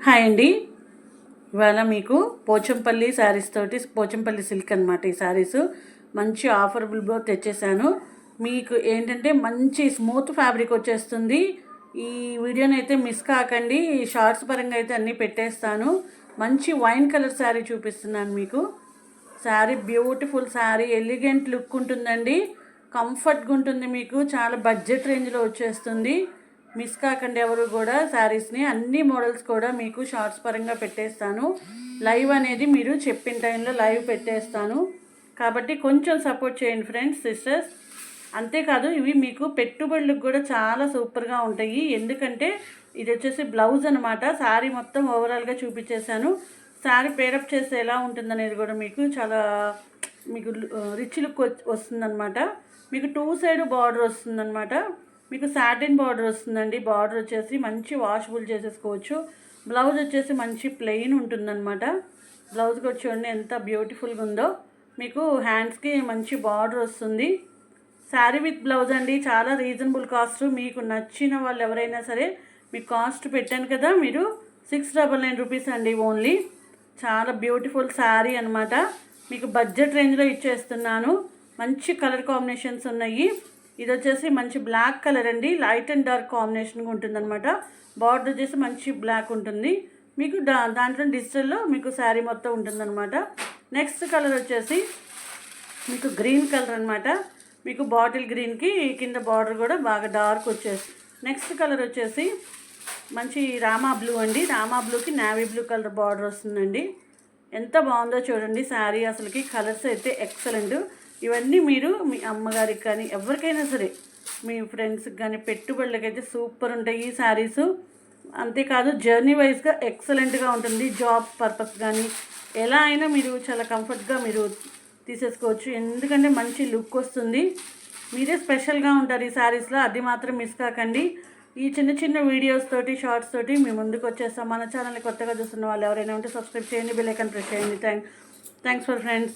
Hi అండి. ఇవాళ మీకు పోచంపల్లి శారీస్ తోటి పోచంపల్లి సిల్క్ అనమాట. ఈ శారీస్ మంచి ఆఫరబుల్గా తెచ్చేసాను. మీకు ఏంటంటే మంచి స్మూత్ ఫ్యాబ్రిక్ వచ్చేస్తుంది. ఈ వీడియోని అయితే మిస్ కాకండి. షార్ట్స్ పరంగా అయితే అన్నీ పెట్టేస్తాను. మంచి వైన్ కలర్ శారీ చూపిస్తున్నాను మీకు. Sari beautiful sari, elegant look ఉంటుందండి. కంఫర్ట్గా ఉంటుంది, మీకు చాలా బడ్జెట్ రేంజ్లో వచ్చేస్తుంది. మిస్ కాకండి ఎవరు కూడా శారీస్ని. అన్ని మోడల్స్ కూడా మీకు షార్ట్స్ పరంగా పెట్టేస్తాను. లైవ్ అనేది మీరు చెప్పిన టైంలో లైవ్ పెట్టేస్తాను కాబట్టి కొంచెం సపోర్ట్ చేయండి ఫ్రెండ్స్, సిస్టర్స్. అంతేకాదు ఇవి మీకు పెట్టుబడులకు కూడా చాలా సూపర్గా ఉంటాయి. ఎందుకంటే ఇది వచ్చేసి బ్లౌజ్ అనమాట. శారీ మొత్తం ఓవరాల్గా చూపించేశాను. శారీ పేరప్ చేస్తే ఎలా ఉంటుందనేది కూడా మీకు చాలా రిచ్ లుక్ వస్తుందన్నమాట. మీకు 2 సైడ్ బార్డర్ వస్తుందన్నమాట. మీకు సాటిన్ బార్డర్ వస్తుందండి. బార్డర్ వచ్చేసి మంచి వాషబుల్ చేసేసుకోవచ్చు. బ్లౌజ్ వచ్చేసి మంచి ప్లెయిన్ ఉంటుందన్నమాట. బ్లౌజ్ కూడా చూడండి ఎంత బ్యూటిఫుల్గా ఉందో. మీకు హ్యాండ్స్కి మంచి బార్డర్ వస్తుంది. శారీ విత్ బ్లౌజ్ అండి. చాలా రీజనబుల్ కాస్ట్. మీకు నచ్చిన వాళ్ళు ఎవరైనా సరే, మీకు కాస్ట్ పెట్టాను కదా, మీరు 699 రూపీస్ అండి ఓన్లీ. చాలా బ్యూటిఫుల్ శారీ అనమాట. మీకు బడ్జెట్ రేంజ్లో ఇచ్చేస్తున్నాను. మంచి కలర్ కాంబినేషన్స్ ఉన్నాయి. ఇది వచ్చేసి మంచి బ్లాక్ కలర్ అండి. లైట్ అండ్ డార్క్ కాంబినేషన్గా ఉంటుందన్నమాట. బార్డర్ వచ్చేసి మంచి బ్లాక్ ఉంటుంది. మీకు దాంట్లో డిజిటల్లో మీకు శారీ మొత్తం ఉంటుందన్నమాట. నెక్స్ట్ కలర్ వచ్చేసి మీకు గ్రీన్ కలర్ అనమాట. మీకు బాటిల్ గ్రీన్కి కింద బార్డర్ కూడా బాగా డార్క్ వచ్చేసి. నెక్స్ట్ కలర్ వచ్చేసి మంచి రామా బ్లూ అండి. రామా బ్లూకి నావీ బ్లూ కలర్ బార్డర్ వస్తుందండి. ఎంత బాగుందో చూడండి శారీ. అసలుకి కలర్స్ అయితే ఎక్సలెంట్. ఇవన్నీ మీరు మీ అమ్మగారికి కానీ ఎవరికైనా సరే, మీ ఫ్రెండ్స్కి కానీ పెట్టుబడులకైతే సూపర్ ఉంటాయి ఈ శారీస్. అంతేకాదు జర్నీ వైజ్గా ఎక్సలెంట్గా ఉంటుంది. జాబ్ పర్పస్ కానీ ఎలా అయినా మీరు చాలా కంఫర్ట్గా మీరు తీసేసుకోవచ్చు. ఎందుకంటే మంచి లుక్ వస్తుంది. మీరే స్పెషల్గా ఉంటారు ఈ శారీస్లో. అది మాత్రం మిస్ కాకండి. ఈ చిన్న చిన్న వీడియోస్ తోటి, షార్ట్స్ తోటి మీ ముందుకు వచ్చేస్తాం. మన ఛానల్ని కొత్తగా చూస్తున్న వాళ్ళు ఎవరైనా ఉంటే సబ్స్క్రైబ్ చేయండి, బెల్ ఐకాన్ ప్రెస్ చేయండి. Thanks for friends.